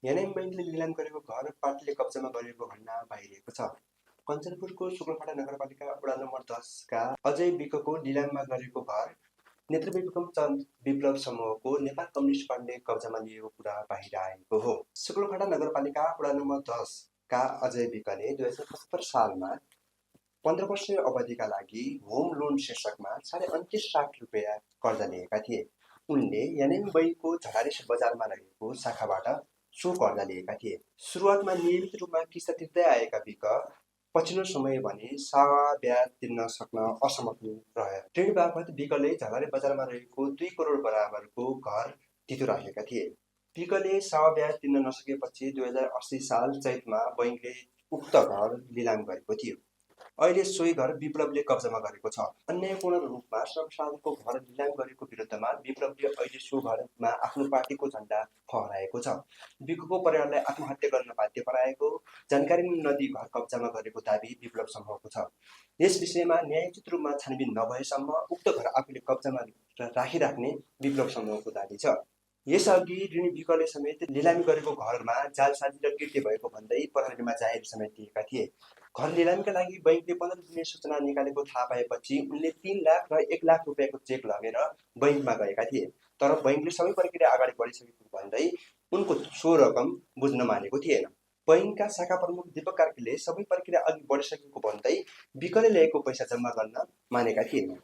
NM बैंकले निलाम गरेको घर पार्टीले कब्जामा गरेको घटना बाहिरिएको छ। कञ्चनपुरको शुक्लखडा नगरपालिका वडा नम्बर 10 का अजय विकको निलाममा गरेको घर नेत्रविक्रम चन्द विप्लव समूहको नेपाल कम्युनिस्ट पार्टीले कब्जामा लिएको कुरा बाहिर आएको हो। शुक्लखडा नगरपालिका वडा नम्बर 10 का अजय विकले 2075 सालमा 15 वर्षीय अवधिका लागि होम लोन शीर्षकमा 29.5 लाख रुपियाँ कर्जा लिएका थिए। उनले एनएम बैंकको झडारेस बजारमा रहेको शाखाबाट सो कर्जा लिएका थिए। सुरुवातमा नियमित रूपमा किस्ता तिर्दै आएका विक पछिल्लो समय भने सावा ब्याज तिर्न सक्न असमर्थ रहे। ऋण बापत विकले झलारे बजारमा रहेको 2 करोड बराबरको घर तितो राखेका थिए। विकले सावा ब्याज तिर्न नसकेपछि 2080 साल चैतमा बैंकले उक्त घर लिलाम गरेको थियो। अहिले सोही घर विप्लवले कब्जामा गरेको छ। अन्यायपूर्ण रूपमा श्रमसाधकको घर लिलाम गरेको विरुद्धमा विप्लवले अहिले सो घरमा आफ्नो पार्टीको झण्डा फहराएको छ। विकको परिवारलाई आत्महत्या गर्न बाध्य पारेको जानकारी नदिई घर कब्जामा गरेको दाबी विप्लव समूहको छ। यस विषयमा न्यायोचित रूपमा छानबिन नभएसम्म उक्त घर आफूले कब्जामा राखिराख्ने विप्लव समूहको दाबी छ। यसअघि ऋणी विकले समेत लिलामी गरेको घरमा जालसाजी र कृत्य भएको भन्दै प्रहरीमा जाहेर समेत दिएका थिए। घर लिलामीका लागि बैंकले 15 दिने सूचना निकालेको थाहा पाएपछि उनले 3 लाख र 1 लाख रुपियाँको चेक लगेर बैंकमा गएका थिए। तर बैंकले सबै प्रक्रिया अगाडि बढिसकेको भन्दै उनको सो रकम बुझ्न मानेको थिएन। बैंकका शाखा प्रमुख दीपक कार्कीले सबै प्रक्रिया अघि बढिसकेको भन्दै विकले ल्याएको पैसा जम्मा गर्न मानेका थिए।